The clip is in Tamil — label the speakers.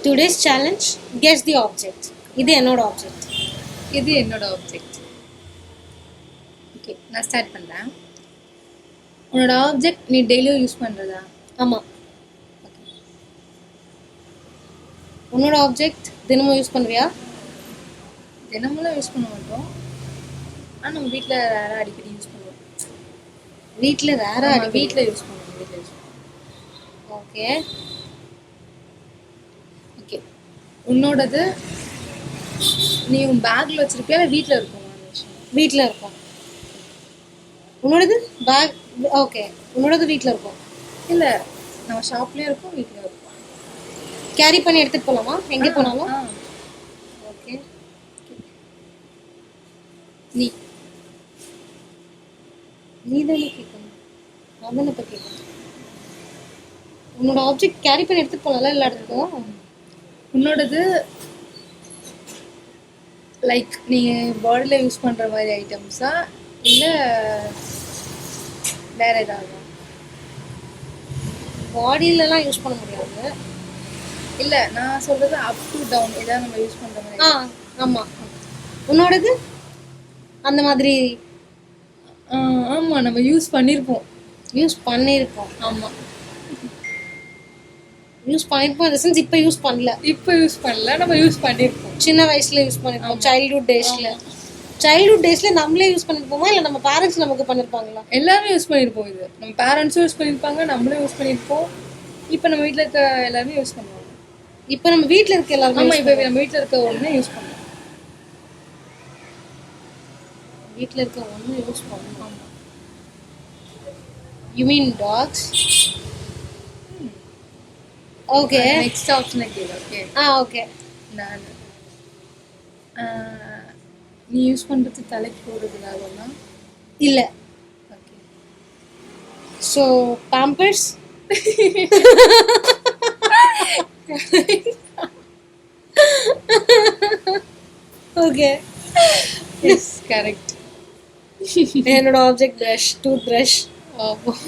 Speaker 1: டுடேஸ் சேலஞ்ச் கெஸ் தி ஆப்ஜெக்ட். இது என்னோட ஆப்ஜெக்ட்.
Speaker 2: இது என்னோட ஆப்ஜெக்ட். ஓகே, நான் ஸ்டார்ட் பண்ணுறேன். உன்னோட ஆப்ஜெக்ட் நீ டெய்லியும் யூஸ் பண்ணுறதா?
Speaker 1: ஆமாம். உன்னோட ஆப்ஜெக்ட் தினமும் யூஸ் பண்ணுவியா?
Speaker 2: தினமும் யூஸ் பண்ண மாட்டோம், ஆனால் நம்ம வீட்டில் ரேராக அடிக்கடி யூஸ் பண்ணுவோம்.
Speaker 1: வீட்டில் ரேராக
Speaker 2: வீட்டில் யூஸ் பண்ணுவோம். வீட்டில் யூஸ் பண்ணுவோம்.
Speaker 1: ஓகே
Speaker 2: ஓகே, உன்னோடது நீ உன் பேக்கில் வச்சுருப்பியா இல்லை வீட்டில் இருக்கும்?
Speaker 1: வீட்டில் இருக்கும். உன்னோடது பேக். ஓகே, உன்னோடது வீட்டில் இருக்கும்.
Speaker 2: இல்லை, நம்ம ஷாப்லேயும் இருக்கும், வீட்லேயும் இருக்கும்.
Speaker 1: கேரி பண்ணி எடுத்துகிட்டு போகலாமா எங்கே போனாலும்? ஓகே,
Speaker 2: நீ
Speaker 1: தானே கேட்கணும், நான் தானே இப்போ கேட்கணும். உன்னோட ஆப்ஜெக்ட் கேரி பண்ணி எடுத்துகிட்டு போகலாம்ல எல்லா இடத்துக்கும்.
Speaker 2: உன்னோடது லைக் நீங்கள் பாடியில் யூஸ் பண்ணுற மாதிரி ஐட்டம்ஸா இல்லை வேற ஏதாவது?
Speaker 1: பாடியிலலாம் யூஸ் பண்ண முடியாது.
Speaker 2: இல்லை, நான் சொல்கிறது அப் டு டவுன் ஏதாவது நம்ம யூஸ் பண்ணுற மாதிரி.
Speaker 1: ஆமாம். உன்னோடது அந்த மாதிரி?
Speaker 2: ஆமாம், நம்ம யூஸ் பண்ணியிருப்போம்.
Speaker 1: ஆமாம், யூஸ் பண்ணியிருப்போம். இந்த சென்ஸ் இப்போ யூஸ் பண்ணல.
Speaker 2: நம்ம யூஸ் பண்ணியிருப்போம்.
Speaker 1: சின்ன வயசில் யூஸ் பண்ணியிருப்போம். சைல்ட்ஹுட் டேஸில் நம்மளே யூஸ் பண்ணியிருப்போமா இல்லை நம்ம பேரண்ட்ஸ் நமக்கு பண்ணியிருப்பாங்களா?
Speaker 2: எல்லாருமே யூஸ் பண்ணியிருப்போம். இது நம்ம பேரண்ட்ஸும் யூஸ் பண்ணியிருப்பாங்க, நம்மளும் யூஸ் பண்ணியிருப்போம். இப்போ நம்ம வீட்டில் இருக்க எல்லாருமே யூஸ் பண்ணுவாங்க.
Speaker 1: இப்போ நம்ம வீட்டில் இருக்க எல்லாருமே?
Speaker 2: ஆமாம், இப்போ நம்ம வீட்டில் இருக்க ஒன்று யூஸ் பண்ணுவோம்.
Speaker 1: வீட்டில் இருக்க ஒன்று யூஸ் பண்ணுவோம். You mean dogs? Okay,
Speaker 2: next ஆப்ஷனை கேளு. Okay
Speaker 1: okay.
Speaker 2: நான் நீ யூஸ் பண்ணுறது தலைக்கு போடுறதுனாலனா?
Speaker 1: இல்லை.
Speaker 2: Okay,
Speaker 1: so pampers? Okay,
Speaker 2: yes, correct.
Speaker 1: என்னோட ஆப்ஜெக்ட் ப்ரஷ், டூத் ப்ரஷ்.
Speaker 2: ஆமாம்.